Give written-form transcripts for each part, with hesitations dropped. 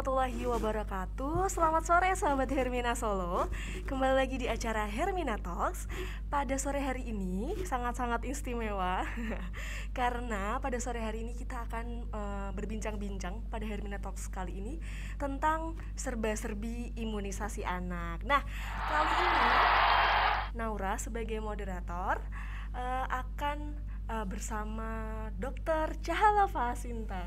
warahmatullahi wabarakatuh. Selamat sore sahabat Hermina Solo. Kembali lagi di acara Hermina Talks. Pada sore hari ini sangat-sangat istimewa karena pada sore hari ini kita akan berbincang-bincang pada Hermina Talks kali ini tentang serba-serbi imunisasi anak. Nah, kali ini Naura sebagai moderator akan bersama Dokter Cahala Fasinta.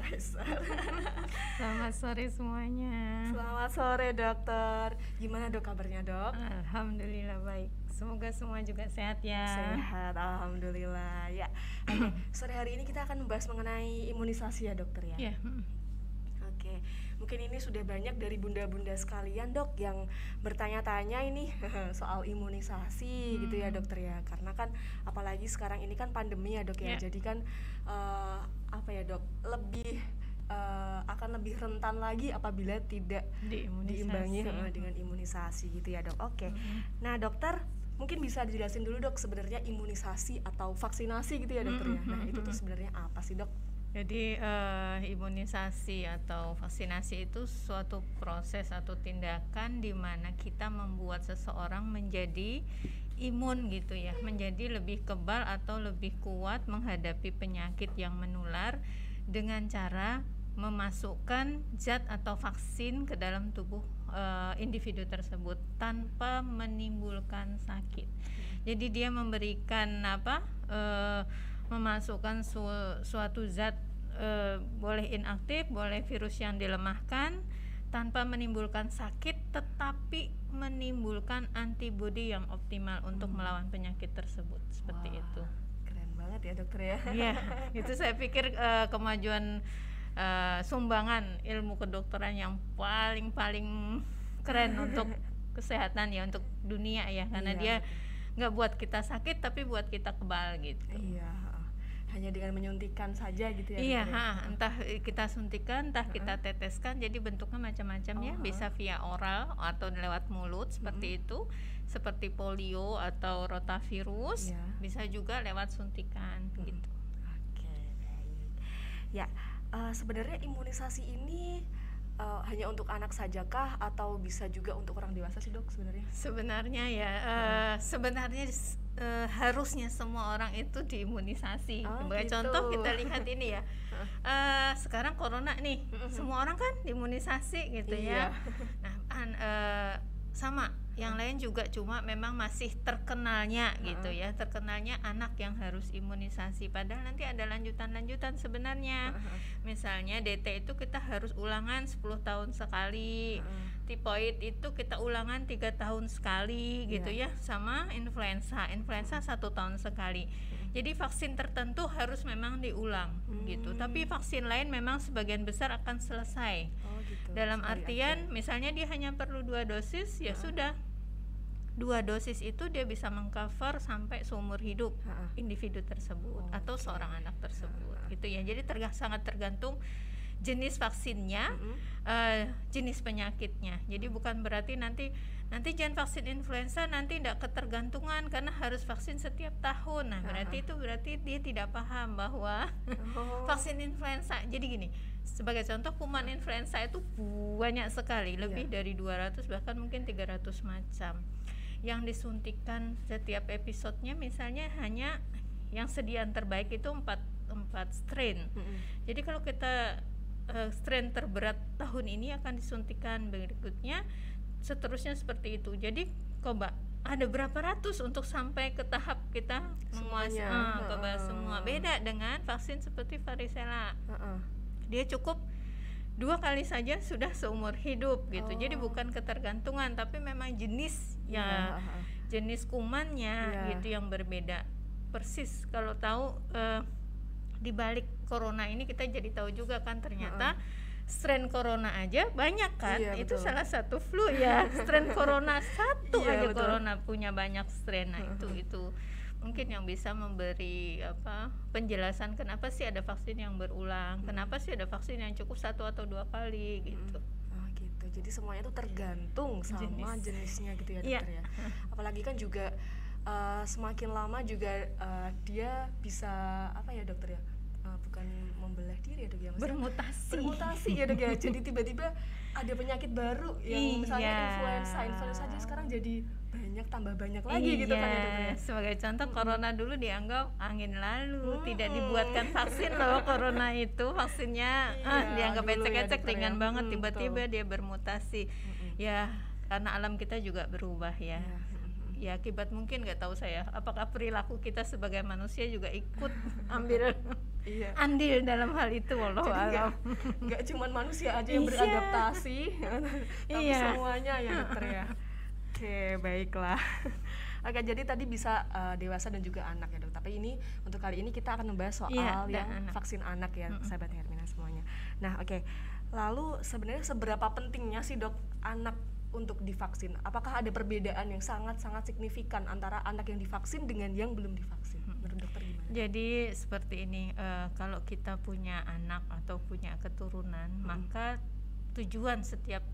Selamat sore semuanya. Selamat sore dokter. Gimana dok kabarnya dok? Alhamdulillah baik. Semoga semua juga sehat ya. Sehat, alhamdulillah. Ya. Oke, sore hari ini kita akan membahas mengenai imunisasi ya dokter ya. Ya. Oke, mungkin ini sudah banyak dari bunda-bunda sekalian dok yang bertanya-tanya ini soal imunisasi gitu ya dokter ya. Karena kan apalagi sekarang ini kan pandemi ya dok ya. Jadi kan apa ya dok, lebih akan lebih rentan lagi apabila tidak diimbangi dengan imunisasi gitu ya dok. Oke. Nah dokter, mungkin bisa dijelasin dulu dok sebenarnya imunisasi atau vaksinasi gitu ya dokter ya. Nah itu tuh sebenarnya apa sih dok? Jadi imunisasi atau vaksinasi itu suatu proses atau tindakan di mana kita membuat seseorang menjadi imun gitu ya, menjadi lebih kebal atau lebih kuat menghadapi penyakit yang menular dengan cara memasukkan zat atau vaksin ke dalam tubuh individu tersebut tanpa menimbulkan sakit. Jadi dia memberikan memasukkan suatu zat, boleh inaktif, boleh virus yang dilemahkan tanpa menimbulkan sakit, tetapi menimbulkan antibodi yang optimal untuk melawan penyakit tersebut. Seperti itu. Keren banget ya dokter ya. Iya, itu saya pikir kemajuan sumbangan ilmu kedokteran yang paling keren untuk kesehatan ya, untuk dunia ya, karena dia nggak buat kita sakit tapi buat kita kebal gitu. Iya, hanya dengan menyuntikkan saja gitu ya. Iya, entah kita suntikan, entah kita teteskan, jadi bentuknya macam-macam ya, bisa via oral atau lewat mulut seperti itu, seperti polio atau rotavirus, bisa juga lewat suntikan gitu. Oke, baik. Ya, sebenarnya imunisasi ini hanya untuk anak sajakah atau bisa juga untuk orang dewasa sih dok sebenarnya? Sebenarnya ya, sebenarnya harusnya semua orang itu diimunisasi. Sebagai contoh kita lihat ini ya, sekarang corona nih, semua orang kan diimunisasi gitu ya. Nah, sama yang lain juga, cuma memang masih terkenalnya gitu ya, terkenalnya anak yang harus imunisasi, padahal nanti ada lanjutan-lanjutan sebenarnya. Misalnya DT itu kita harus ulangan 10 tahun sekali, tipoid itu kita ulangan 3 tahun sekali gitu ya, sama influenza 1 tahun sekali. Jadi vaksin tertentu harus memang diulang gitu, tapi vaksin lain memang sebagian besar akan selesai. Dalam artian misalnya dia hanya perlu 2 dosis ya sudah, 2 dosis itu dia bisa mengcover sampai seumur hidup individu tersebut atau seorang anak tersebut gitu ya. Jadi sangat tergantung jenis vaksinnya, jenis penyakitnya. Jadi bukan berarti nanti jangan vaksin influenza, nanti tidak ketergantungan karena harus vaksin setiap tahun. Nah berarti dia tidak paham bahwa vaksin influenza. Jadi gini, sebagai contoh kuman influenza itu banyak sekali, lebih dari 200 bahkan mungkin 300 macam. Yang disuntikan setiap episodenya misalnya hanya yang sediaan terbaik itu 4 strain. Jadi kalau kita strain terberat tahun ini akan disuntikan berikutnya, seterusnya seperti itu. Jadi coba ada berapa ratus untuk sampai ke tahap kita menguasai kebal semua. Beda dengan vaksin seperti varicella. Dia cukup 2 kali saja sudah seumur hidup gitu. Jadi bukan ketergantungan, tapi memang jenis jenis kumannya gitu yang berbeda. Persis kalau tahu di balik corona ini kita jadi tahu juga kan, ternyata strain corona aja banyak kan. Itu salah satu flu ya. Strain corona satu aja corona punya banyak strain. Nah, itu mungkin yang bisa memberi penjelasan kenapa sih ada vaksin yang berulang, kenapa sih ada vaksin yang cukup 1 atau 2 kali gitu. Gitu. Jadi semuanya itu tergantung sama jenisnya gitu ya dokter ya. Apalagi kan juga semakin lama juga dia bisa dokter ya, Bukan membelah diri ya dok ya, bermutasi ya dok ya. Jadi tiba-tiba ada penyakit baru yang misalnya influenza aja sekarang jadi tambah banyak lagi gitu kan ya dok ya. Sebagai contoh corona dulu dianggap angin lalu, tidak dibuatkan vaksin loh. Corona itu vaksinnya dianggap ecek-ecek ringan banget, tiba-tiba dia bermutasi. Ya karena alam kita juga berubah ya. Ya akibat mungkin nggak tahu saya apakah perilaku kita sebagai manusia juga ikut ambil andil dalam hal itu. Wallahu alam. Nggak cuma manusia aja yang beradaptasi tapi semuanya ya dokter ya. Oke, baiklah. Oke, jadi tadi bisa dewasa dan juga anak ya dok, tapi ini untuk kali ini kita akan membahas soal yang vaksin anak ya sahabat Hermina semuanya. Nah oke, lalu sebenarnya seberapa pentingnya sih dok anak untuk divaksin? Apakah ada perbedaan yang sangat-sangat signifikan antara anak yang divaksin dengan yang belum divaksin? Menurut dokter gimana? Jadi seperti ini, kalau kita punya anak atau punya keturunan, maka tujuan setiap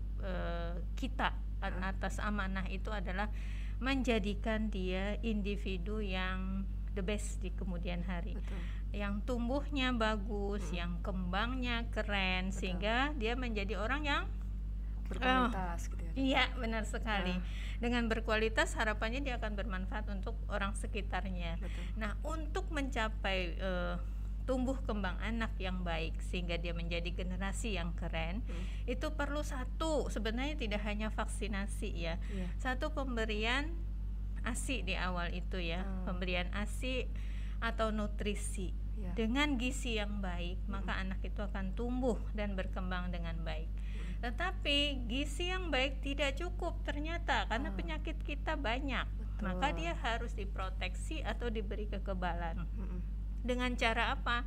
kita atas amanah itu adalah menjadikan dia individu yang the best di kemudian hari. Betul. Yang tumbuhnya bagus, yang kembangnya keren, sehingga dia menjadi orang yang berkualitas gitu ya. Iya, benar sekali. Dengan berkualitas harapannya dia akan bermanfaat untuk orang sekitarnya. Betul. Nah, untuk mencapai tumbuh kembang anak yang baik sehingga dia menjadi generasi yang keren, itu perlu satu, sebenarnya tidak hanya vaksinasi ya. Satu, pemberian ASI di awal itu ya. Pemberian ASI atau nutrisi. Dengan gizi yang baik, maka anak itu akan tumbuh dan berkembang dengan baik. Tetapi gizi yang baik tidak cukup ternyata karena penyakit kita banyak. Betul. Maka dia harus diproteksi atau diberi kekebalan. Dengan cara apa?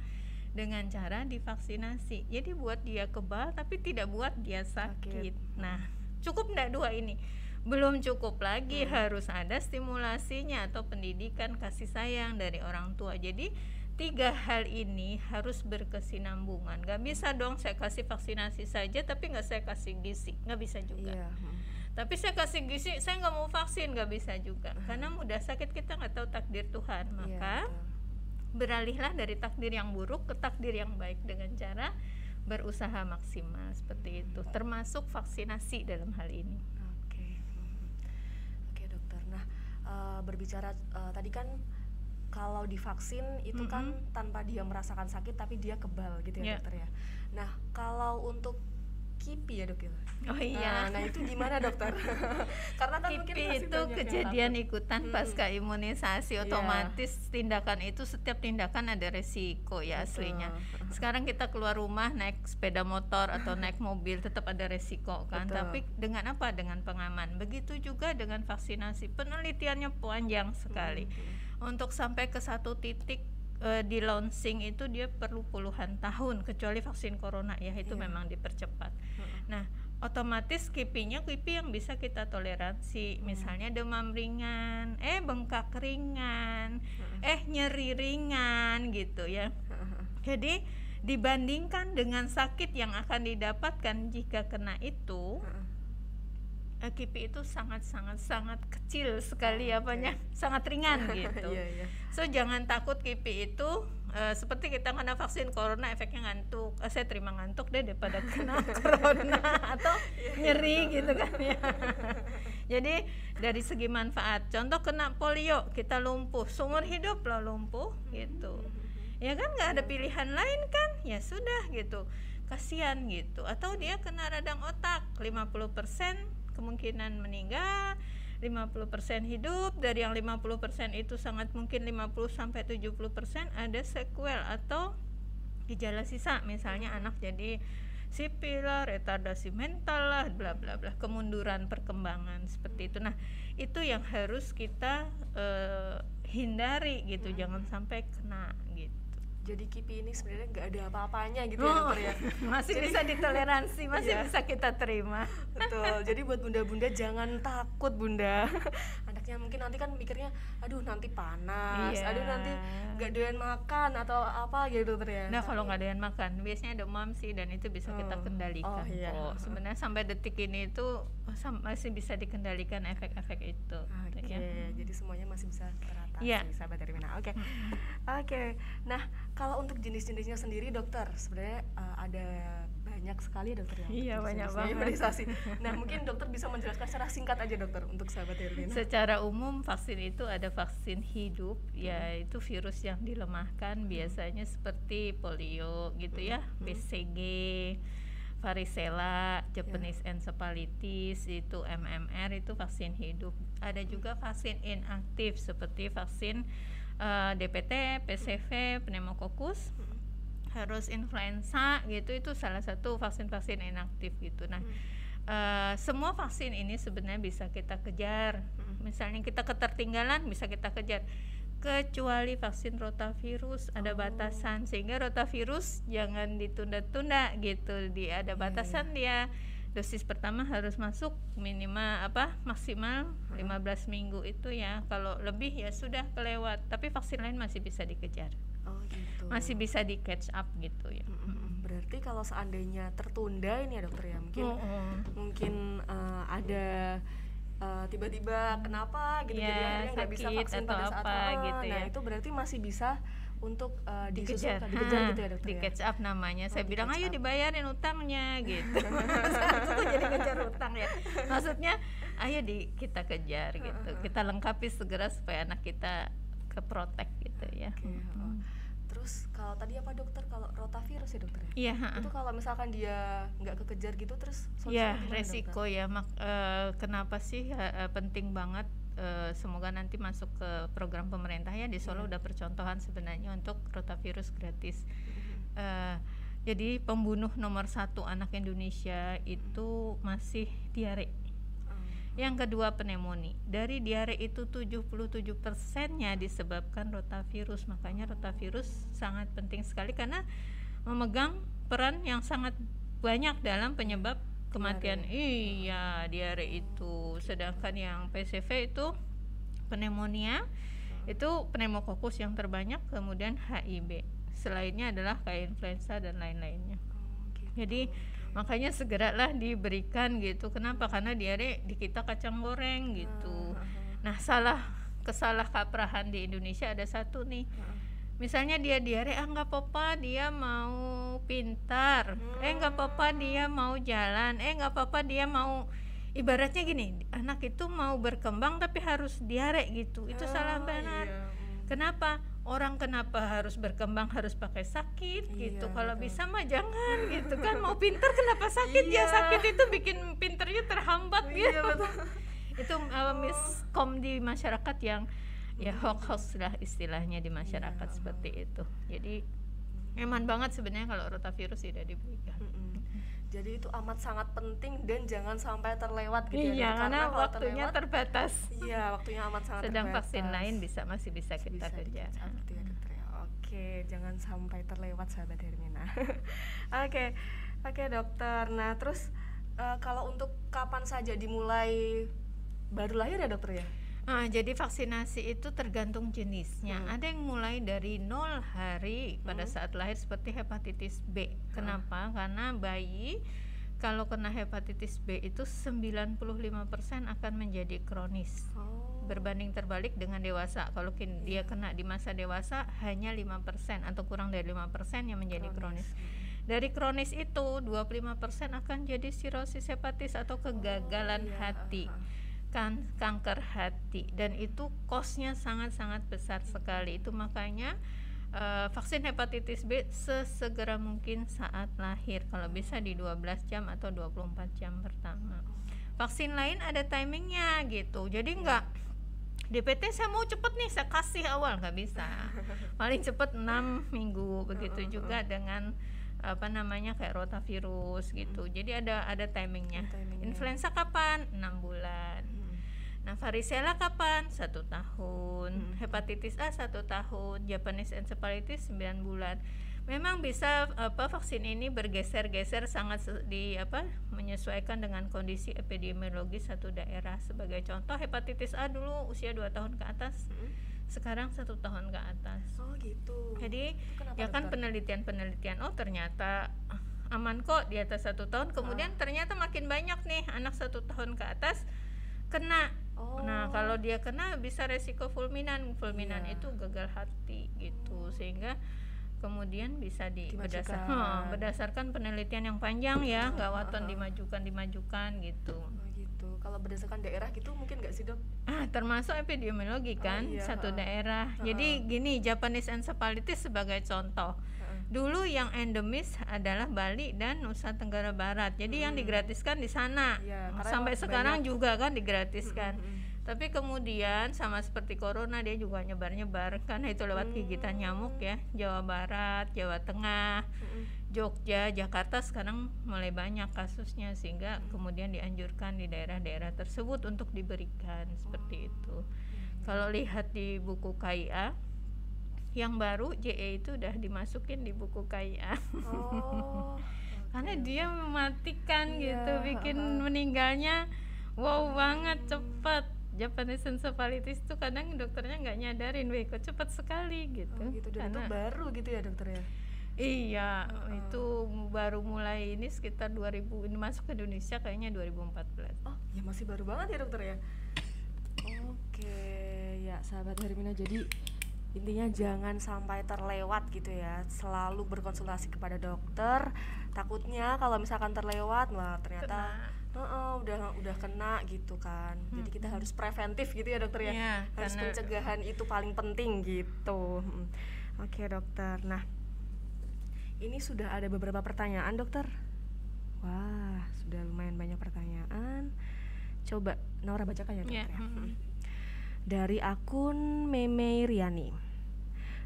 Dengan cara divaksinasi. Jadi buat dia kebal tapi tidak buat dia sakit. Nah, cukup enggak dua ini? Belum cukup lagi, harus ada stimulasinya atau pendidikan kasih sayang dari orang tua. Jadi 3 hal ini harus berkesinambungan. Gak bisa dong saya kasih vaksinasi saja tapi gak saya kasih gizi, gak bisa juga. Tapi saya kasih gizi, saya gak mau vaksin, gak bisa juga. Karena mudah sakit, kita gak tahu takdir Tuhan. Maka beralihlah dari takdir yang buruk ke takdir yang baik dengan cara berusaha maksimal seperti itu, termasuk vaksinasi dalam hal ini. Oke dokter. Nah, berbicara tadi kan kalau divaksin itu kan tanpa dia merasakan sakit tapi dia kebal gitu ya dokter ya. Nah kalau untuk KIPI ya dok ya. Oh iya. Nah itu gimana dokter? Karena kan KIPI itu kejadian ikutan pasca imunisasi, otomatis tindakan itu setiap tindakan ada resiko ya aslinya. Sekarang kita keluar rumah naik sepeda motor atau naik mobil tetap ada resiko kan. Tapi dengan apa? Dengan pengaman. Begitu juga dengan vaksinasi. Penelitiannya panjang sekali. Untuk sampai ke satu titik di launching itu dia perlu puluhan tahun, kecuali vaksin corona ya itu memang dipercepat. Nah otomatis KIPI-nya KIPI yang bisa kita toleransi, misalnya demam ringan, bengkak ringan, nyeri ringan gitu ya. Jadi dibandingkan dengan sakit yang akan didapatkan jika kena itu, KIPI itu sangat kecil sekali sangat ringan gitu. So jangan takut KIPI itu seperti kita kena vaksin corona efeknya ngantuk. Saya terima ngantuk deh daripada kena corona atau nyeri gitu kan ya. Jadi dari segi manfaat, contoh kena polio kita lumpuh, seumur hidup loh lumpuh gitu. Ya kan nggak ada pilihan lain kan? Ya sudah gitu. Kasihan gitu. Atau dia kena radang otak 50% kemungkinan meninggal, 50% hidup. Dari yang 50% itu sangat mungkin 50-70% ada sequel atau gejala sisa, misalnya anak jadi sipil lah, retardasi mental lah, bla bla bla, kemunduran perkembangan seperti itu. Nah itu yang harus kita hindari gitu, jangan sampai kena gitu. Jadi KIPI ini sebenarnya nggak ada apa-apanya gitu ya dokter ya. Masih bisa ditoleransi, masih bisa kita terima. Betul. Jadi buat bunda-bunda jangan takut bunda. Anaknya mungkin nanti kan mikirnya, aduh nanti panas, aduh nanti nggak doyan makan atau apa gitu dokter ya. Nah kalau nggak doyan makan, biasanya demam sih dan itu bisa kita kendalikan. Sebenarnya sampai detik ini itu masih bisa dikendalikan efek-efek itu. Jadi semuanya masih bisa teratur. Iya. sahabat Hermina. Oke. Oke. Nah, kalau untuk jenis-jenisnya sendiri dokter, sebenarnya ada banyak sekali ya dokter ya. Iya, banyak banget. Imunisasi. Nah, mungkin dokter bisa menjelaskan secara singkat aja dokter untuk sahabat Hermina. Secara umum vaksin itu ada vaksin hidup, yaitu virus yang dilemahkan, biasanya seperti polio gitu ya, BCG, varicella, Japanese encephalitis, itu MMR, itu vaksin hidup. Ada juga vaksin inaktif seperti vaksin DPT, PCV, pneumococcus, harus influenza gitu, itu salah satu vaksin-vaksin inaktif gitu. Nah, semua vaksin ini sebenarnya bisa kita kejar. Misalnya kita ketertinggalan bisa kita kejar, kecuali vaksin rotavirus ada batasan, sehingga rotavirus jangan ditunda-tunda gitu. Ada batasan dia. Dosis pertama harus masuk minimal maksimal 15 minggu itu ya. Kalau lebih ya sudah kelewat. Tapi vaksin lain masih bisa dikejar. Oh gitu. Masih bisa di catch up gitu ya. Berarti kalau seandainya tertunda ini ya dokter ya, mungkin ada tiba-tiba kenapa gitu, ya, jadi akhirnya nggak bisa vaksin atau pada saat apa gitu nah ya. itu berarti masih bisa untuk dikejar gitu ya dokter di ya? catch up namanya. Saya bilang ayo dibayarin utangnya gitu. Itu jadi kejar utang ya, maksudnya ayo kita kejar gitu, kita lengkapi segera supaya anak kita keprotek gitu ya. Terus kalau tadi apa dokter, kalau rotavirus ya dokter ya? Iya. Itu kalau misalkan dia nggak kekejar gitu terus ya resiko dokter? Ya kenapa sih penting banget. Semoga nanti masuk ke program pemerintah ya, di Solo udah percontohan sebenarnya untuk rotavirus gratis. Jadi pembunuh nomor 1 anak Indonesia itu masih diare. Yang kedua pneumonia. Dari diare itu 77%-nya disebabkan rotavirus. Makanya rotavirus sangat penting sekali karena memegang peran yang sangat banyak dalam penyebab kematian. Iya, diare itu. Sedangkan yang PCV itu pneumonia, itu pneumococcus yang terbanyak, kemudian HIB. Selainnya adalah kayak influenza dan lain-lainnya. Jadi makanya segeralah diberikan gitu. Kenapa? Karena diare di kita kacang goreng gitu. Nah, kesalah kaprahan di Indonesia ada satu nih. Misalnya dia diare, nggak apa-apa dia mau pintar, nggak apa-apa dia mau jalan, nggak apa-apa dia mau, ibaratnya gini, anak itu mau berkembang tapi harus diare gitu. Itu salah benar. Kenapa? Orang kenapa harus berkembang harus pakai sakit gitu? Kalau bisa mah jangan gitu kan. Mau pintar kenapa sakit? Ya sakit itu bikin pinternya terhambat gitu. Itu miskom di masyarakat yang ya hoax lah istilahnya di masyarakat seperti itu. Jadi eman banget sebenarnya kalau rotavirus tidak diberikan. Jadi itu amat sangat penting dan jangan sampai terlewat gitu ya. Karena waktunya terbatas. Iya, waktunya amat sangat sedang terbatas. Vaksin lain masih bisa kita kejar. Oke, jangan sampai terlewat sahabat Hermina. Oke dokter. Nah terus kalau untuk kapan saja dimulai, baru lahir ya dokter ya? Jadi vaksinasi itu tergantung jenisnya. Ada yang mulai dari 0 hari pada saat lahir seperti hepatitis B. Kenapa? Karena bayi kalau kena hepatitis B itu 95% akan menjadi kronis. Berbanding terbalik dengan dewasa. Kalau dia kena di masa dewasa hanya 5% atau kurang dari 5% yang menjadi kronis. Dari kronis itu 25% akan jadi sirosis hepatis atau kegagalan hati. Kanker hati, dan itu cost-nya sangat-sangat besar sekali. Itu makanya vaksin hepatitis B sesegera mungkin saat lahir, kalau bisa di 12 jam atau 24 jam pertama. Vaksin lain ada timingnya gitu, jadi enggak DPT saya mau cepet nih saya kasih awal, nggak bisa. Paling cepet 6 minggu. Begitu juga dengan kayak rotavirus gitu. Jadi ada timingnya. Influenza kapan? 6 bulan. Nah, varicella kapan? 1 tahun. Hepatitis A 1 tahun. Japanese encephalitis 9 bulan. Memang bisa vaksin ini bergeser-geser sangat menyesuaikan dengan kondisi epidemiologi satu daerah. Sebagai contoh, hepatitis A dulu usia 2 tahun ke atas. Sekarang 1 tahun ke atas. Oh gitu. Jadi ya kan penelitian ternyata aman kok di atas 1 tahun. Kemudian ternyata makin banyak nih anak 1 tahun ke atas kena Nah, kalau dia kena bisa resiko fulminan. Fulminan itu gagal hati gitu. Sehingga kemudian bisa berdasarkan penelitian yang panjang ya, nggak waton dimajukan gitu. Gitu. Kalau berdasarkan daerah gitu mungkin nggak sih, Dok? Termasuk epidemiologi kan, satu daerah. Jadi gini, Japanese encephalitis sebagai contoh. Dulu yang endemis adalah Bali dan Nusa Tenggara Barat. Jadi yang digratiskan di sana. Sampai sekarang juga kan digratiskan. Tapi kemudian sama seperti corona dia juga nyebar-nyebar karena itu lewat gigitan nyamuk ya. Jawa Barat, Jawa Tengah, Jogja, Jakarta sekarang mulai banyak kasusnya, sehingga kemudian dianjurkan di daerah-daerah tersebut untuk diberikan seperti itu. Kalau lihat di buku KIA yang baru, JE itu udah dimasukin di buku KIA. Karena dia mematikan gitu, bikin meninggalnya wow banget, cepat. Japanese encephalitis itu kadang dokternya nggak nyadarin, kok cepat sekali gitu. Dan itu baru gitu ya, dokter ya? Iya, itu baru mulai ini sekitar 2000, ini masuk ke Indonesia kayaknya 2014. Oh, ya masih baru banget ya, dokter ya? Oke, ya sahabat Hermina, jadi intinya jangan sampai terlewat gitu ya, selalu berkonsultasi kepada dokter. Takutnya kalau misalkan terlewat, wah ternyata udah kena gitu kan. Jadi kita harus preventif gitu ya, dokter ya, harus pencegahan itu paling penting gitu. Oke, dokter. Nah, ini sudah ada beberapa pertanyaan, dokter. Wah, sudah lumayan banyak pertanyaan. Coba Naura bacakan ya, dokter ya. Dari akun Meme Riani.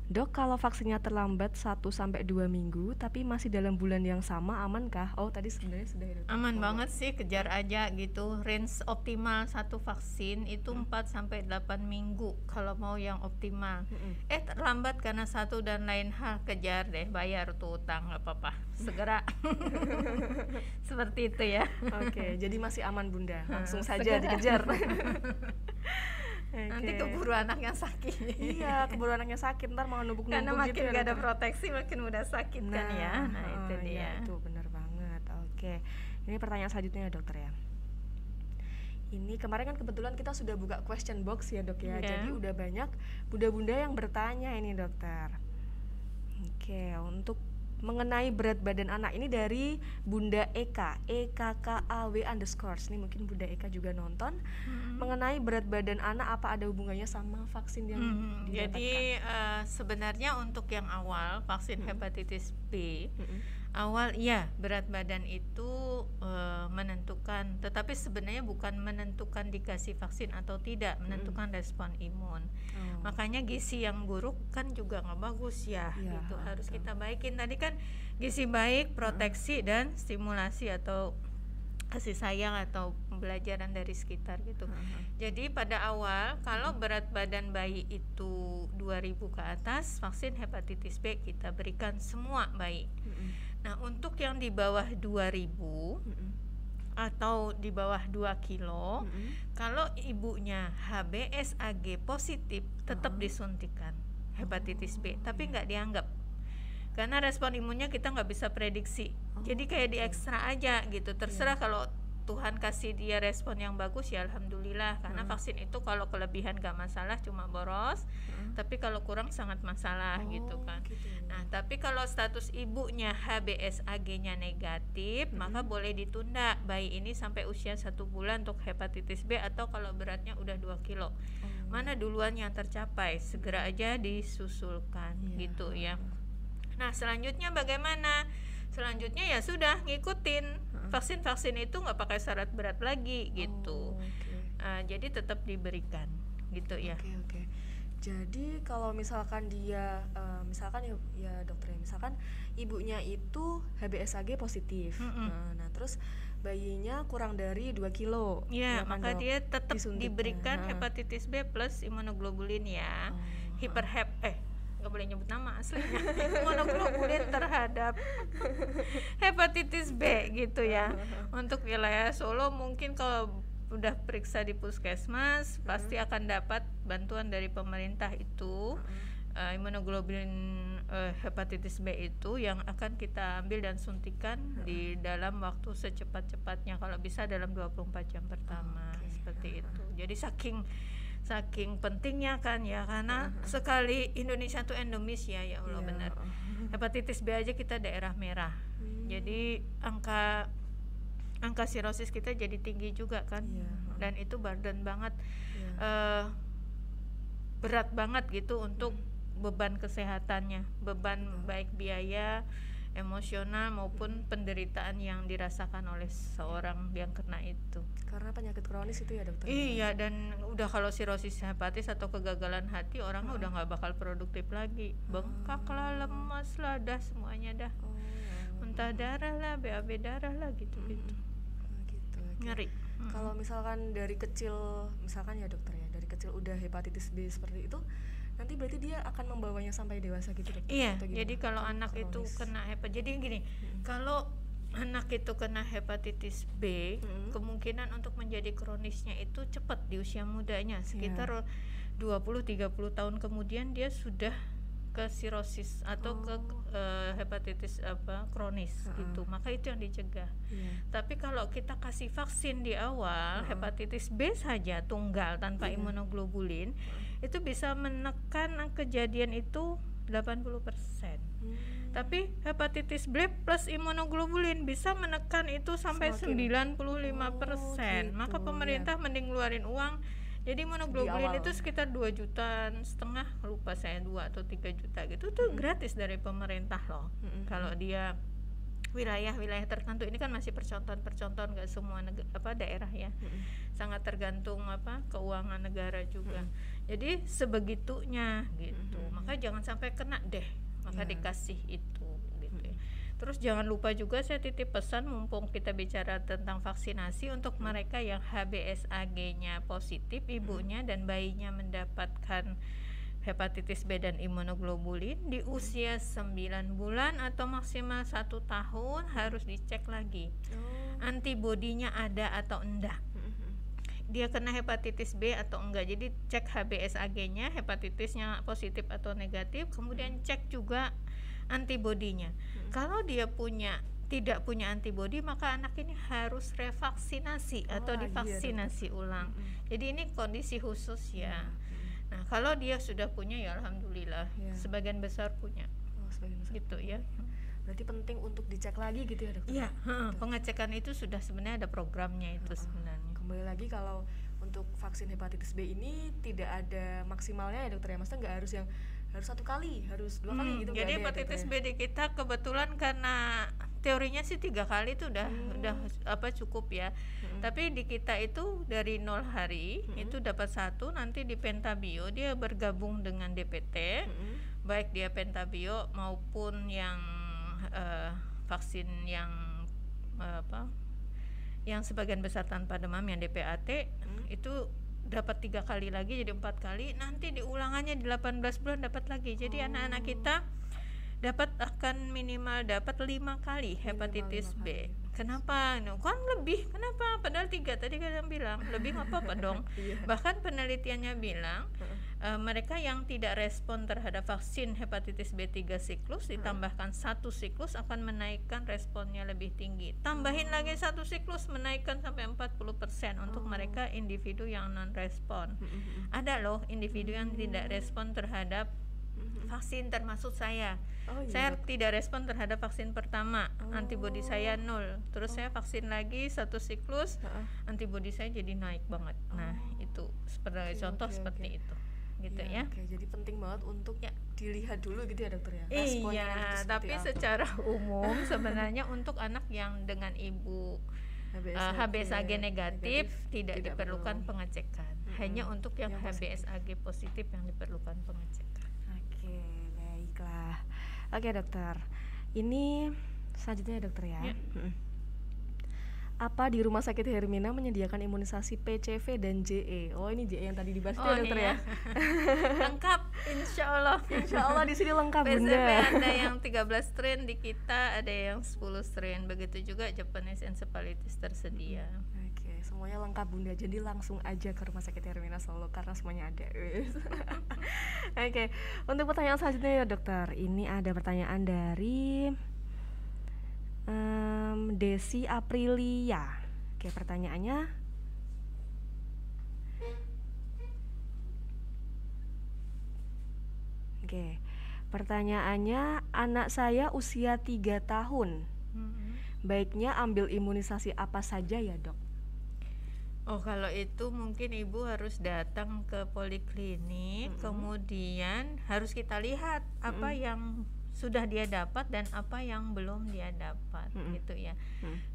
Dok, kalau vaksinnya terlambat 1-2 minggu tapi masih dalam bulan yang sama, amankah? Oh, tadi sebenarnya sudah ya, dokter. Aman banget sih, kejar aja gitu. Range optimal satu vaksin itu 4-8 minggu kalau mau yang optimal. Terlambat karena satu dan lain hal, kejar deh, bayar tuh utang, nggak apa-apa, segera. Seperti itu ya. Oke, jadi masih aman, Bunda. Langsung saja dikejar. Nanti keburu anaknya sakit. Iya, keburu anaknya sakit, ntar mau numpuk-numpuk karena makin gitu ya, gak ada proteksi makin mudah sakit kan ya. Nah itu dia. Itu benar banget. Oke, ini pertanyaan selanjutnya ya, dokter ya. Ini kemarin kan kebetulan kita sudah buka question box ya, dok ya. Jadi udah banyak bunda-bunda yang bertanya ini, dokter. Oke, untuk mengenai berat badan anak ini dari Bunda Eka, EKKAW_. Ini mungkin Bunda Eka juga nonton. Mengenai berat badan anak, apa ada hubungannya sama vaksin yang didapatkan? Jadi sebenarnya untuk yang awal vaksin hepatitis B, awal iya berat badan itu menentukan, tetapi sebenarnya bukan menentukan dikasih vaksin atau tidak, menentukan respon imun. Makanya gizi yang buruk kan juga nggak bagus ya, gitu. Harus kita baikin. Tadi kan gizi baik, proteksi dan stimulasi atau kasih sayang atau pembelajaran dari sekitar gitu. Jadi pada awal kalau berat badan bayi itu 2000 ke atas, vaksin hepatitis B kita berikan semua bayi. Nah, untuk yang di bawah 2000 atau di bawah 2 kilo, kalau ibunya HBsAg positif tetap disuntikan hepatitis B, tapi nggak dianggap karena respon imunnya kita nggak bisa prediksi. Jadi kayak di ekstra aja gitu, terserah. Kalau Tuhan kasih dia respon yang bagus ya alhamdulillah, karena vaksin itu kalau kelebihan gak masalah, cuma boros, tapi kalau kurang sangat masalah gitu kan. Nah, tapi kalau status ibunya HBsAg-nya negatif, maka boleh ditunda bayi ini sampai usia 1 bulan untuk hepatitis B, atau kalau beratnya udah 2 kilo. Mana duluan yang tercapai, segera aja disusulkan gitu ya. Nah, selanjutnya bagaimana? Selanjutnya ya sudah ngikutin vaksin-vaksin itu, nggak pakai syarat berat lagi gitu. Jadi tetap diberikan gitu ya. Oke. Jadi kalau misalkan dia misalkan ya dokter, misalkan ibunya itu HBsAg positif, nah terus bayinya kurang dari 2 kilo ya maka dok, dia tetap diberikan hepatitis B plus imunoglobulin ya. Nggak boleh nyebut nama aslinya, imunoglobulin terhadap hepatitis B gitu ya. Untuk wilayah Solo mungkin kalau udah periksa di puskesmas pasti akan dapat bantuan dari pemerintah itu imunoglobulin hepatitis B itu yang akan kita ambil dan suntikan di dalam waktu secepat-cepatnya, kalau bisa dalam 24 jam pertama. Seperti itu. Jadi saking pentingnya kan ya, karena sekali Indonesia tuh endemis ya Allah benar. Hepatitis B aja kita daerah merah. Jadi angka sirosis kita jadi tinggi juga kan. Dan itu burden banget. Berat banget gitu untuk beban kesehatannya, beban baik biaya, emosional maupun penderitaan yang dirasakan oleh seorang yang kena itu. Karena penyakit kronis itu ya dokter. Iya, dan udah kalau sirosis hepatis atau kegagalan hati, orangnya udah nggak bakal produktif lagi, bengkak lah, lemas lah, dah semuanya dah, muntah darah lah, BAB darah lah gitu. Gitu. Ngeri. Kalau misalkan dari kecil, misalkan ya dokter ya, dari kecil udah hepatitis B seperti itu, nanti berarti dia akan membawanya sampai dewasa gitu dokter? Iya, jadi kalau anak itu kena jadi gini, kalau anak itu kena hepatitis B, kemungkinan untuk menjadi kronisnya itu cepat di usia mudanya, sekitar 20-30 tahun kemudian dia sudah ke sirosis atau ke hepatitis kronis gitu. Maka itu yang dicegah. Tapi kalau kita kasih vaksin di awal hepatitis B saja tunggal tanpa imunoglobulin, itu bisa menekan kejadian itu 80%. Tapi hepatitis B plus imunoglobulin bisa menekan itu sampai 95%. Maka pemerintah mending ngeluarin uang. Jadi imunoglobulin itu sekitar 2,5 juta, lupa saya 2 atau 3 juta gitu, itu gratis dari pemerintah loh. Kalau dia wilayah-wilayah tertentu, ini kan masih percontohan nggak semua daerah ya, sangat tergantung keuangan negara juga. Jadi sebegitunya gitu. Maka jangan sampai kena deh, maka dikasih itu gitu ya. Terus jangan lupa juga saya titip pesan, mumpung kita bicara tentang vaksinasi, untuk mereka yang HBsAg-nya positif, ibunya dan bayinya mendapatkan hepatitis B dan imunoglobulin di usia 9 bulan atau maksimal 1 tahun harus dicek lagi antibodinya ada atau enggak, dia kena hepatitis B atau enggak. Jadi cek HBsAg-nya, hepatitisnya positif atau negatif, kemudian cek juga antibodinya. Kalau dia tidak punya antibodi, maka anak ini harus revaksinasi atau divaksinasi ulang. Jadi ini kondisi khusus ya. Nah, kalau dia sudah punya ya alhamdulillah, sebagian besar punya. Gitu ya. Berarti penting untuk dicek lagi gitu ya dokter? Iya, pengecekan itu sudah sebenarnya ada programnya itu sebenarnya. Kembali lagi, kalau untuk vaksin hepatitis B ini tidak ada maksimalnya ya dokter ya? Maksudnya nggak harus yang harus 1 kali, harus 2 kali gitu? Jadi hepatitis B di kita kebetulan karena teorinya sih 3 kali itu udah cukup ya. Tapi di kita itu dari 0 hari itu dapat 1, nanti di Pentabio dia bergabung dengan DPT, baik dia Pentabio maupun yang vaksin yang yang sebagian besar tanpa demam, yang DPAT, itu dapat 3 kali lagi jadi 4 kali, nanti diulangannya di 18 bulan dapat lagi. Jadi anak-anak kita akan minimal dapat 5 kali hepatitis B. Kenapa? Kan lebih, kenapa? Padahal 3 tadi kan bilang, lebih nggak apa-apa dong. Bahkan penelitiannya bilang mereka yang tidak respon terhadap vaksin hepatitis B 3 siklus ditambahkan 1 siklus akan menaikkan responnya lebih tinggi. Tambahin lagi 1 siklus menaikkan sampai 40% untuk mereka individu yang non respon. Ada loh individu yang tidak respon terhadap vaksin, termasuk saya. Saya tidak respon terhadap vaksin pertama, antibodi saya 0. Terus saya vaksin lagi 1 siklus, antibodi saya jadi naik banget. Nah, itu sebagai contoh seperti itu. Gitu ya. Jadi penting banget untuk dilihat dulu gitu ya dokter ya. Iya, tapi secara umum sebenarnya untuk anak yang dengan ibu HBsAg negatif tidak diperlukan pengecekan. Hanya untuk yang HBsAg positif yang diperlukan pengecekan. Baiklah. Oke dokter, ini selanjutnya ya dokter ya. Apa di Rumah Sakit Hermina menyediakan imunisasi PCV dan JE? Ini JE yang tadi dibahas ya dokter ya. Lengkap, insya Allah. Insya Allah di sini lengkap PCV bunda. ada yang 13 strain di kita, ada yang 10 strain. Begitu juga Japanese encephalitis tersedia. Oke, semuanya lengkap bunda. Jadi langsung aja ke Rumah Sakit Hermina Solo karena semuanya ada. Oke, untuk pertanyaan selanjutnya ya dokter. Ini ada pertanyaan dari Desi Aprilia. Oke, pertanyaannya, anak saya usia 3 tahun. Baiknya ambil imunisasi apa saja ya dok? Oh, kalau itu mungkin ibu harus datang ke poliklinik, kemudian harus kita lihat apa yang sudah dia dapat dan apa yang belum dia dapat, gitu ya.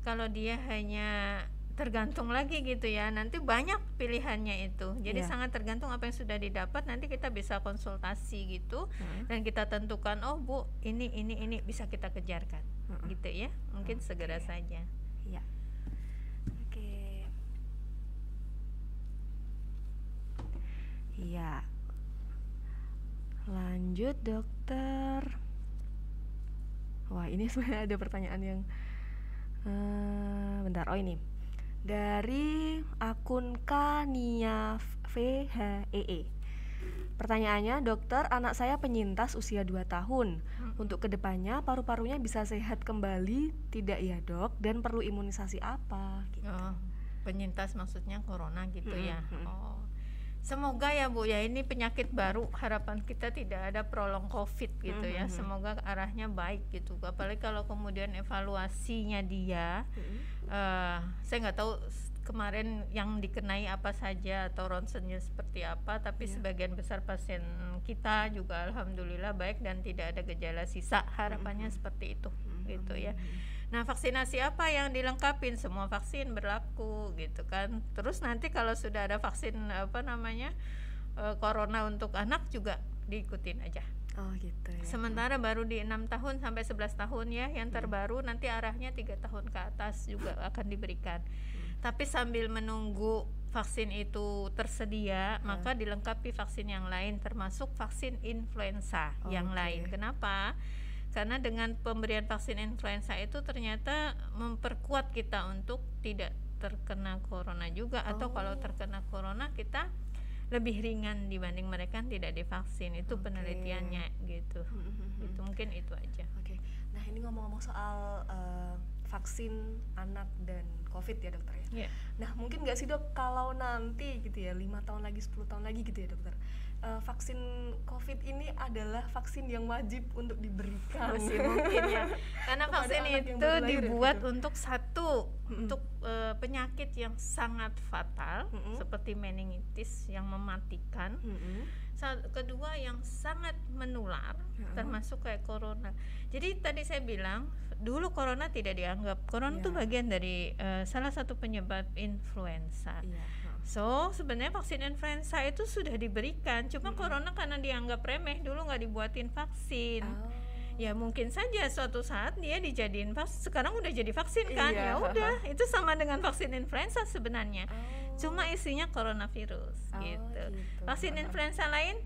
Kalau dia hanya tergantung lagi gitu ya, nanti banyak pilihannya itu. Jadi sangat tergantung apa yang sudah didapat, nanti kita bisa konsultasi gitu dan kita tentukan, oh Bu, ini bisa kita kejarkan, gitu ya. Mungkin segera saja. Iya. Oke. Iya. Lanjut dokter. Wah, ini sebenarnya ada pertanyaan yang bentar. Oh, ini dari akun Kania VHEE. Pertanyaannya, dokter, anak saya penyintas usia 2 tahun. Untuk kedepannya paru-parunya bisa sehat kembali tidak ya dok? Dan perlu imunisasi apa? Gitu. Oh, penyintas maksudnya corona gitu ya. Oh, semoga ya Bu ya, ini penyakit baru, harapan kita tidak ada prolong COVID gitu ya. Semoga arahnya baik gitu. Apalagi kalau kemudian evaluasinya dia, saya nggak tahu kemarin yang dikenai apa saja atau ronsennya seperti apa, tapi sebagian besar pasien kita juga alhamdulillah baik dan tidak ada gejala sisa, harapannya seperti itu gitu ya. Nah, vaksinasi apa yang dilengkapin? Semua vaksin berlaku gitu kan. Terus nanti kalau sudah ada vaksin corona untuk anak juga diikutin aja. Oh gitu ya. Sementara baru di 6 tahun sampai 11 tahun ya, yang terbaru nanti arahnya 3 tahun ke atas juga akan diberikan. Tapi sambil menunggu vaksin itu tersedia, maka dilengkapi vaksin yang lain, termasuk vaksin influenza yang lain. Kenapa? Karena dengan pemberian vaksin influenza itu ternyata memperkuat kita untuk tidak terkena corona juga, atau kalau terkena corona kita lebih ringan dibanding mereka yang tidak divaksin. Itu penelitiannya gitu. Itu mungkin itu aja. Oke. Nah, ini ngomong-ngomong soal vaksin anak dan COVID ya dokter ya. Nah, mungkin nggak sih dok kalau nanti gitu ya 5 tahun lagi, 10 tahun lagi gitu ya dokter, vaksin COVID ini adalah vaksin yang wajib untuk diberikan? Masih mungkin ya, karena vaksin itu dibuat gitu. Untuk satu, untuk penyakit yang sangat fatal seperti meningitis yang mematikan, kedua yang sangat menular termasuk kayak corona. Jadi tadi saya bilang dulu corona tidak dianggap, corona itu bagian dari salah satu penyebab influenza. So sebenarnya vaksin influenza itu sudah diberikan, cuma corona karena dianggap remeh dulu nggak dibuatin vaksin. Ya mungkin saja suatu saat dia dijadiin vaksin, sekarang udah jadi vaksin kan, ya udah itu sama dengan vaksin influenza sebenarnya, cuma isinya coronavirus gitu. Vaksin influenza lain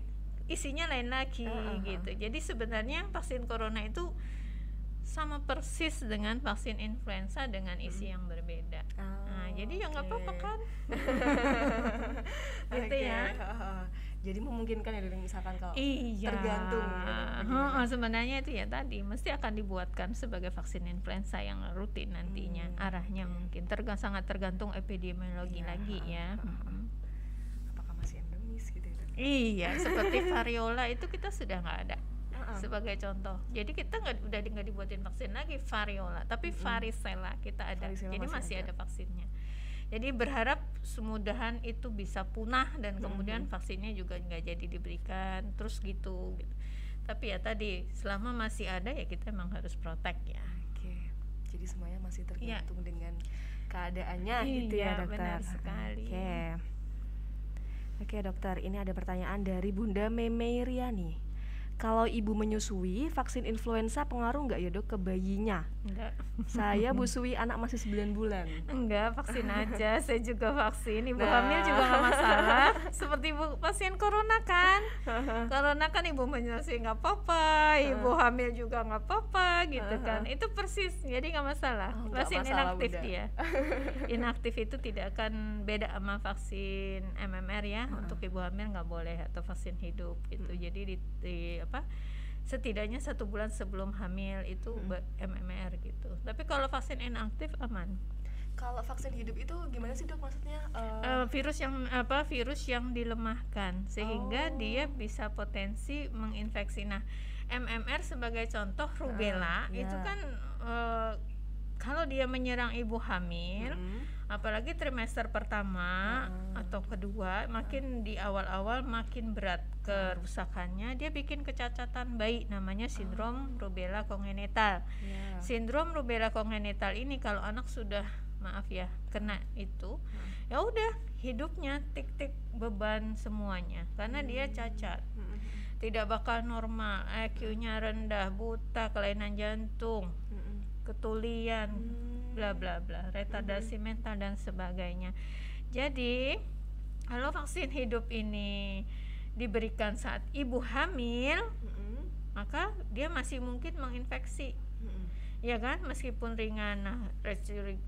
isinya lain lagi gitu. Jadi sebenarnya vaksin corona itu sama persis dengan vaksin influenza dengan isi yang berbeda. Nah, jadi ya nggak apa-apa kan. Gitu ya. Jadi memungkinkan ya, misalkan kalau tergantung ya, sebenarnya itu ya tadi mesti akan dibuatkan sebagai vaksin influenza yang rutin nantinya. Arahnya mungkin sangat tergantung epidemiologi lagi ya. Apakah masih endemis gitu ya? Iya, seperti variola itu kita sudah nggak ada. Sebagai contoh, jadi kita udah nggak dibuatin vaksin lagi variola, tapi varicella kita ada, jadi masih ada vaksinnya. Jadi berharap semudahan itu bisa punah dan kemudian vaksinnya juga nggak jadi diberikan terus gitu. Tapi ya tadi selama masih ada ya kita emang harus protect ya. Jadi semuanya masih tergantung dengan keadaannya gitu ya dokter. Benar sekali. Oke dokter, ini ada pertanyaan dari Bunda Memeriani. Kalau ibu menyusui, vaksin influenza pengaruh nggak ya dok ke bayinya? Enggak. Saya busui anak masih 9 bulan. Enggak, vaksin aja. Saya juga vaksin. Ibu hamil juga nggak masalah. Seperti ibu pasien corona kan. Corona kan ibu menyusui nggak apa-apa, ibu hamil juga nggak apa-apa gitu kan. Itu persis, jadi nggak masalah. Vaksin inaktif dia. Inaktif itu tidak akan beda sama vaksin MMR ya. Untuk ibu hamil nggak boleh, atau vaksin hidup gitu. Jadi setidaknya 1 bulan sebelum hamil itu MMR gitu. Tapi kalau vaksin inaktif aman. Kalau vaksin hidup itu gimana sih dok maksudnya? Virus yang dilemahkan sehingga dia bisa potensi menginfeksi. Nah, MMR sebagai contoh rubella itu kan kalau dia menyerang ibu hamil, apalagi trimester pertama atau kedua, makin di awal-awal makin berat kerusakannya, dia bikin kecacatan bayi, namanya sindrom rubella kongenital. Sindrom rubella kongenital ini kalau anak sudah kena itu, ya udah hidupnya tik-tik beban semuanya karena dia cacat. Tidak bakal normal, IQ-nya rendah, buta, kelainan jantung, ketulian, bla bla bla, retardasi mental dan sebagainya. Jadi kalau vaksin hidup ini diberikan saat ibu hamil, maka dia masih mungkin menginfeksi. Ya kan, meskipun ringan. Nah,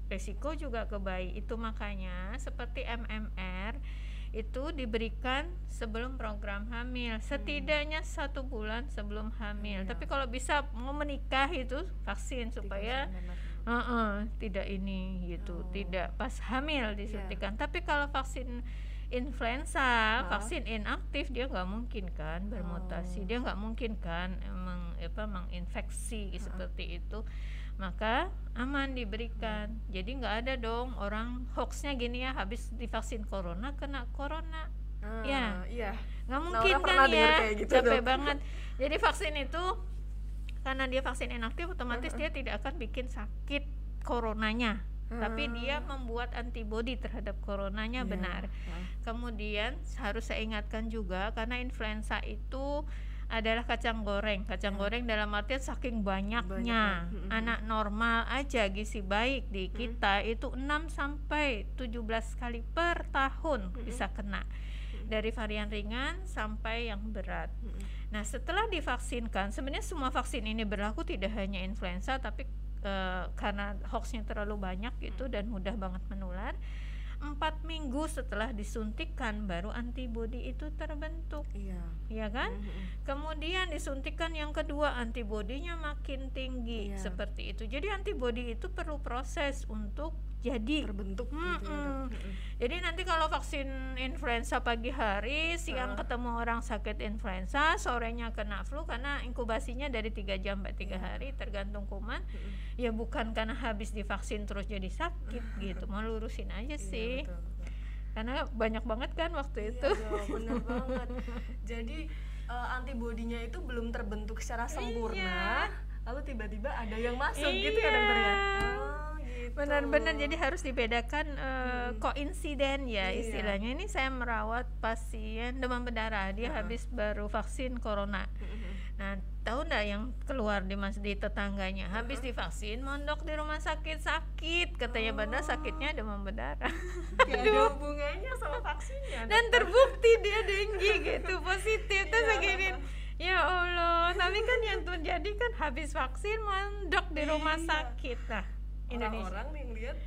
resiko juga ke bayi. Itu makanya seperti MMR itu diberikan sebelum program hamil, setidaknya 1 bulan sebelum hamil. Tapi kalau bisa mau menikah itu vaksin supaya tidak ini gitu, tidak pas hamil disuntikan. Tapi kalau vaksin influenza, vaksin inaktif, dia nggak mungkin kan bermutasi, dia nggak mungkin kan menginfeksi seperti itu, maka aman diberikan. Jadi nggak ada dong orang hoaxnya gini ya, habis divaksin corona kena corona. Nggak mungkin kan ya, gitu capek banget. Jadi vaksin itu karena dia vaksin inaktif, otomatis dia tidak akan bikin sakit coronanya. Tapi dia membuat antibodi terhadap coronanya, benar. Kemudian harus saya ingatkan juga, karena influenza itu adalah kacang goreng. Kacang goreng dalam artian saking banyaknya. Anak normal aja gizi baik di kita itu 6 sampai 17 kali per tahun bisa kena. Dari varian ringan sampai yang berat. Nah, setelah divaksinkan, sebenarnya semua vaksin ini berlaku, tidak hanya influenza, tapi karena hoaxnya terlalu banyak gitu dan mudah banget menular, 4 minggu setelah disuntikan baru antibodi itu terbentuk. Iya kan? Kemudian disuntikan yang kedua, antibodinya makin tinggi, seperti itu. Jadi antibodi itu perlu proses untuk jadi terbentuk Jadi nanti kalau vaksin influenza pagi hari, siang ketemu orang sakit influenza, sorenya kena flu, karena inkubasinya dari 3 jam sampai 3 hari tergantung kuman. Ya bukan karena habis divaksin terus jadi sakit gitu, mau lurusin aja sih. Betul. Karena banyak banget kan waktu itu. Bener banget. Jadi antibodinya itu belum terbentuk secara sempurna, lalu tiba-tiba ada yang masuk gitu ya dokter ya. Benar-benar, jadi harus dibedakan koinsiden ya istilahnya. Ini saya merawat pasien demam berdarah, dia habis baru vaksin corona. Nah, tahu nggak yang keluar di tetangganya, habis divaksin mondok di rumah sakit, katanya padahal sakitnya demam berdarah. Gak ada hubungannya sama vaksinnya. Dan terbukti dia dengue gitu, positif. Terus begini, ya Allah, tapi kan yang terjadi kan habis vaksin mondok di rumah sakit. Nah, orang-orang nih ngeliat.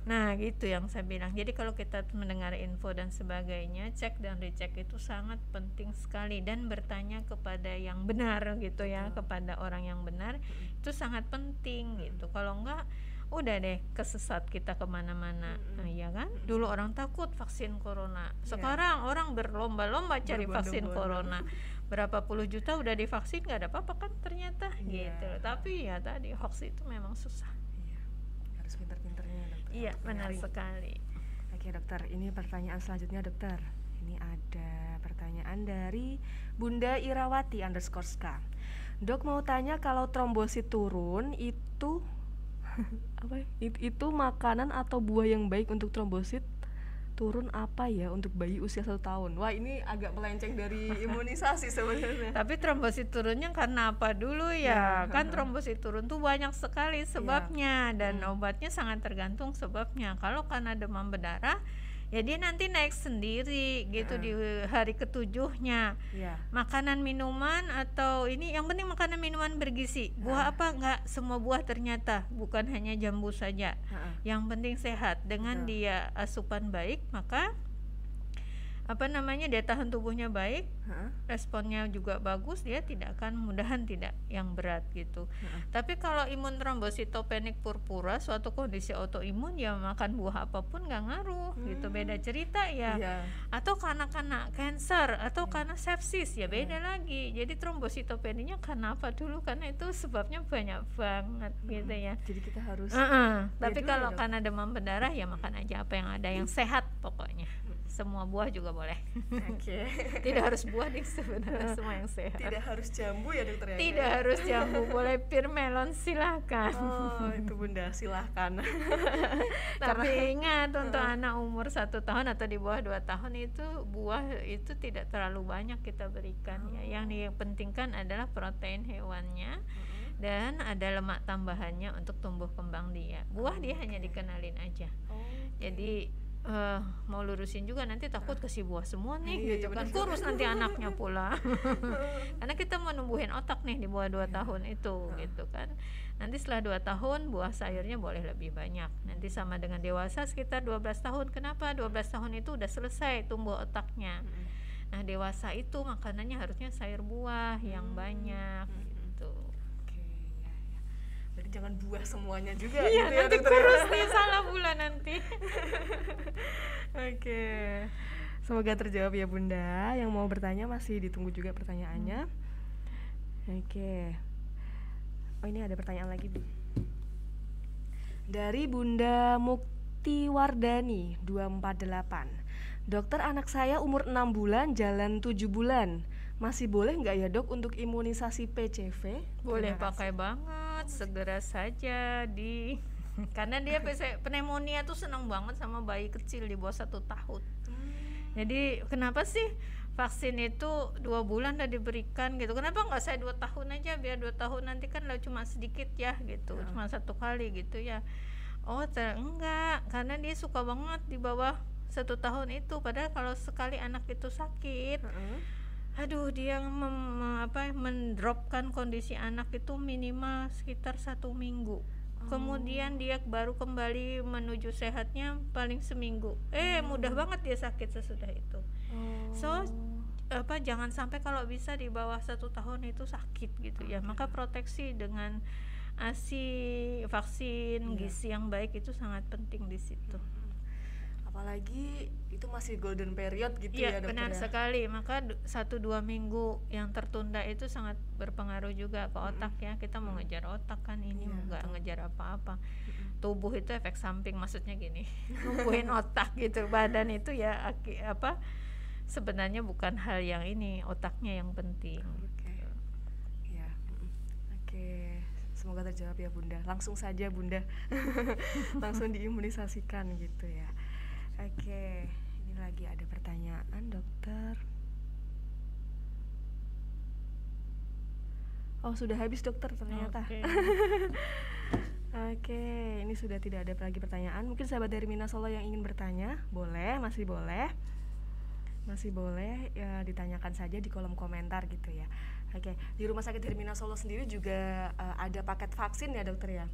Nah, gitu yang saya bilang. Jadi kalau kita mendengar info dan sebagainya, cek dan recheck itu sangat penting sekali, dan bertanya kepada yang benar gitu ya, kepada orang yang benar itu sangat penting gitu. Kalau enggak, udah deh kesesat kita kemana-mana. Ya kan? Dulu orang takut vaksin corona, sekarang orang berlomba-lomba cari vaksin corona. Berapa puluh juta udah divaksin, nggak ada apa-apa kan ternyata gitu. Tapi ya tadi hoax itu memang susah. Pinter-pinternya dokter. Iya, benar sekali. Oke dokter, ini pertanyaan selanjutnya dokter. Ini ada pertanyaan dari Bunda Irawati _ska. Dok mau tanya, kalau trombosit turun itu apa? Itu makanan atau buah yang baik untuk trombosit turun apa ya untuk bayi usia 1 tahun? Wah, ini agak melenceng dari imunisasi sebenarnya. Tapi trombosit turunnya karena apa dulu ya? Kan trombosit turun tuh banyak sekali sebabnya, dan obatnya sangat tergantung sebabnya. Kalau karena demam berdarah, ya dia nanti naik sendiri gitu di hari ketujuhnya. Makanan minuman atau ini yang penting makanan minuman bergizi. Buah apa enggak, semua buah ternyata bukan hanya jambu saja. Yang penting sehat. Dengan dia asupan baik, maka daya tahan tubuhnya baik, responnya juga bagus, dia tidak akan mudahan tidak yang berat gitu. Tapi kalau imun trombositopenik purpura, suatu kondisi autoimun, ya makan buah apapun nggak ngaruh gitu, beda cerita ya. Atau karena cancer atau karena sepsis, ya beda lagi. Jadi trombositopeniknya karena apa dulu, karena itu sebabnya banyak banget gitu ya. Jadi kita harus tapi kalau karena demam berdarah, ya makan aja apa yang ada yang sehat pokoknya. Semua buah juga boleh. Tidak harus buah nih sebenarnya, semua yang sehat. Tidak harus jambu ya dokter ya? Tidak harus jambu, boleh pir melon silakan. Itu Bunda silahkan. Tapi ingat untuk anak umur 1 tahun atau di bawah 2 tahun itu buah itu tidak terlalu banyak kita berikan ya. Yang dipentingkan adalah protein hewannya dan ada lemak tambahannya untuk tumbuh kembang dia. Buah dia hanya dikenalin aja. Jadi mau lurusin juga nanti takut kasih buah semua nih gitu kan, kurus nanti anaknya pula. Karena kita mau numbuhin otak nih di bawah 2 tahun itu gitu kan. Nanti setelah 2 tahun buah sayurnya boleh lebih banyak. Nanti sama dengan dewasa sekitar 12 tahun. Kenapa? 12 tahun itu udah selesai tumbuh otaknya. Nah dewasa itu makanannya harusnya sayur buah yang banyak gitu. Jadi jangan buah semuanya juga. Iya, gitu nanti ya, kurus nih, salah pula nanti. Semoga terjawab ya Bunda. Yang mau bertanya masih ditunggu juga pertanyaannya. Oh ini ada pertanyaan lagi dari Bunda Muktiwardani 248. Dokter, anak saya umur 6 bulan jalan 7 bulan. Masih boleh nggak ya dok untuk imunisasi PCV? Boleh, pakai banget, segera saja karena dia pneumonia tuh senang banget sama bayi kecil di bawah 1 tahun. Jadi kenapa sih vaksin itu 2 bulan udah diberikan gitu? Kenapa nggak saya 2 tahun aja, biar 2 tahun nanti kan cuma sedikit ya gitu, cuma 1 kali gitu ya. Enggak, karena dia suka banget di bawah 1 tahun itu. Padahal kalau sekali anak itu sakit, dia mendropkan kondisi anak itu minimal sekitar 1 minggu. Kemudian dia baru kembali menuju sehatnya paling seminggu. Mudah banget dia sakit sesudah itu. Jangan sampai kalau bisa di bawah 1 tahun itu sakit gitu ya. Maka proteksi dengan ASI, vaksin, gizi yang baik itu sangat penting di situ. Apalagi itu masih golden period gitu ya dokter. Benar sekali. Maka 1-2 minggu yang tertunda itu sangat berpengaruh juga ke otak ya. Kita mau ngejar otak kan, ini nggak ngejar apa-apa. Tubuh itu efek samping, maksudnya gini, numbuhin otak gitu. Badan itu ya sebenarnya bukan hal yang ini, otaknya yang penting. Semoga terjawab ya Bunda. Langsung saja Bunda langsung diimunisasikan gitu ya. Ini lagi ada pertanyaan dokter. Sudah habis dokter ternyata. Ini sudah tidak ada lagi pertanyaan. Mungkin sahabat dari Mina Solo yang ingin bertanya, masih boleh ya, ditanyakan saja di kolom komentar gitu ya. Di Rumah Sakit Hermina Solo sendiri juga ada paket vaksin ya dokter ya.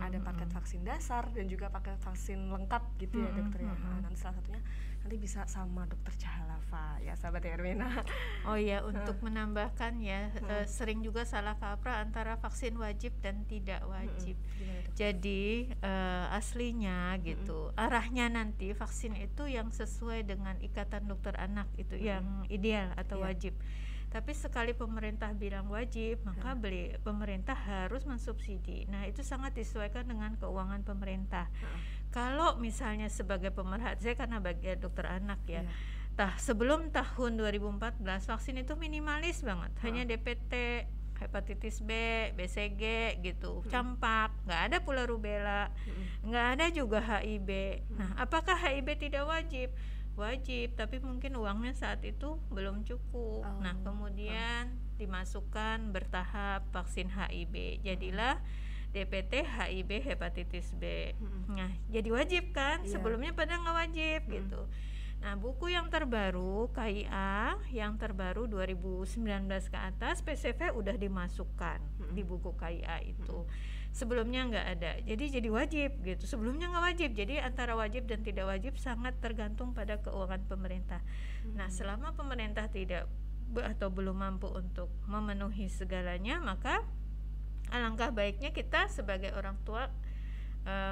Ada paket vaksin dasar dan juga paket vaksin lengkap gitu ya dokter ya. Nanti salah satunya nanti bisa sama dokter Cahalafa ya sahabat Hermina. Untuk menambahkan ya, sering juga salah kaprah antara vaksin wajib dan tidak wajib. Jadi aslinya gitu, arahnya nanti vaksin itu yang sesuai dengan Ikatan Dokter Anak itu yang ideal atau wajib. Tapi sekali pemerintah bilang wajib, maka pemerintah harus mensubsidi. Nah, itu sangat disesuaikan dengan keuangan pemerintah. Kalau misalnya sebagai pemerhati, saya karena bagian dokter anak ya. Sebelum tahun 2014 vaksin itu minimalis banget, hanya DPT, hepatitis B, BCG gitu, campak, nggak ada pula rubella, nggak ada juga HIV. Nah, apakah HIV tidak wajib? Wajib, tapi mungkin uangnya saat itu belum cukup. Nah, kemudian dimasukkan bertahap vaksin HIV. Jadilah DPT, HIV, hepatitis B. Nah, jadi wajib kan? Sebelumnya pada nggak wajib gitu. Nah, buku yang terbaru KIA yang terbaru 2019 ke atas PCV udah dimasukkan di buku KIA itu. Sebelumnya nggak ada, jadi wajib gitu. Sebelumnya nggak wajib, jadi antara wajib dan tidak wajib sangat tergantung pada keuangan pemerintah. Nah, selama pemerintah tidak atau belum mampu untuk memenuhi segalanya, maka alangkah baiknya kita sebagai orang tua,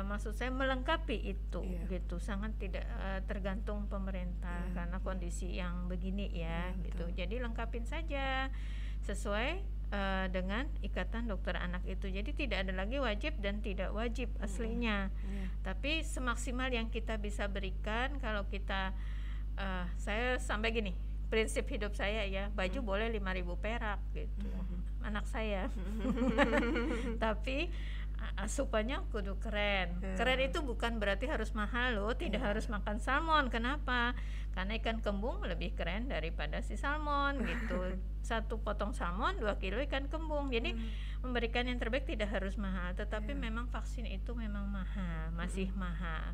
maksud saya melengkapi itu gitu. Sangat tidak tergantung pemerintah karena kondisi yang begini ya gitu. Jadi lengkapin saja sesuai dengan Ikatan Dokter Anak itu. Jadi tidak ada lagi wajib dan tidak wajib aslinya. Tapi semaksimal yang kita bisa berikan. Kalau kita saya sampai gini, prinsip hidup saya ya, baju boleh 5.000 perak gitu. Anak saya. Tapi asupannya kudu keren. Keren itu bukan berarti harus mahal loh, tidak harus makan salmon. Kenapa? Karena ikan kembung lebih keren daripada si salmon gitu. 1 potong salmon, 2 kilo ikan kembung. Jadi memberikan yang terbaik tidak harus mahal, tetapi memang vaksin itu memang mahal, masih mahal.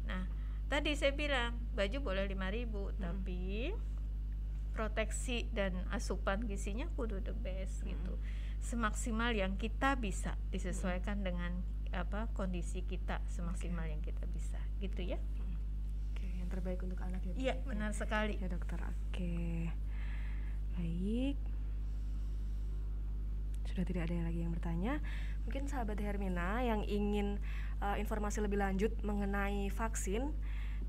Nah, tadi saya bilang baju boleh 5.000, tapi proteksi dan asupan gizinya kudu the best gitu. Semaksimal yang kita bisa, disesuaikan dengan kondisi kita semaksimal yang kita bisa gitu ya. Yang terbaik untuk anak ya. Iya, benar sekali ya dokter. Baik, sudah tidak ada lagi yang bertanya. Mungkin sahabat Hermina yang ingin informasi lebih lanjut mengenai vaksin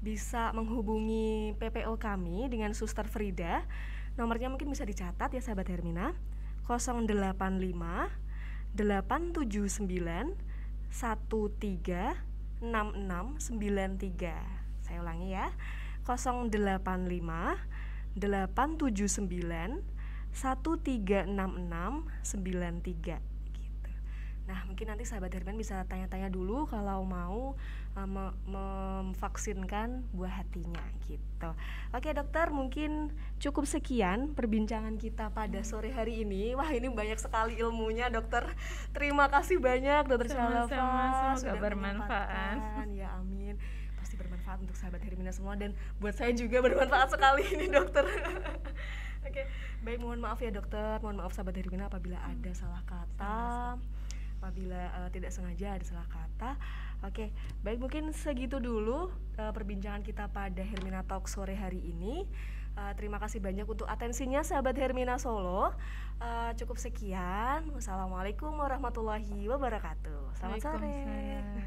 bisa menghubungi PPO kami dengan Suster Frida. Nomornya mungkin bisa dicatat ya sahabat Hermina, 085 879 136693. Saya ulangi ya, 085 879 136693 gitu. Nah, mungkin nanti sahabat Herman bisa tanya-tanya dulu kalau mau memvaksinkan buah hatinya gitu. Oke dokter, mungkin cukup sekian perbincangan kita pada sore hari ini. Wah, ini banyak sekali ilmunya dokter. Terima kasih banyak dokter Syalafa. Semoga bermanfaat. Ya amin. Pasti bermanfaat untuk sahabat Hermina semua, dan buat saya juga bermanfaat sekali ini dokter. Oke, baik, mohon maaf ya dokter, mohon maaf sahabat Hermina apabila ada salah kata, apabila tidak sengaja ada salah kata. Oke, baik, mungkin segitu dulu perbincangan kita pada Hermina Talk sore hari ini. Terima kasih banyak untuk atensinya sahabat Hermina Solo. Cukup sekian. Wassalamualaikum warahmatullahi wabarakatuh. Selamat sore.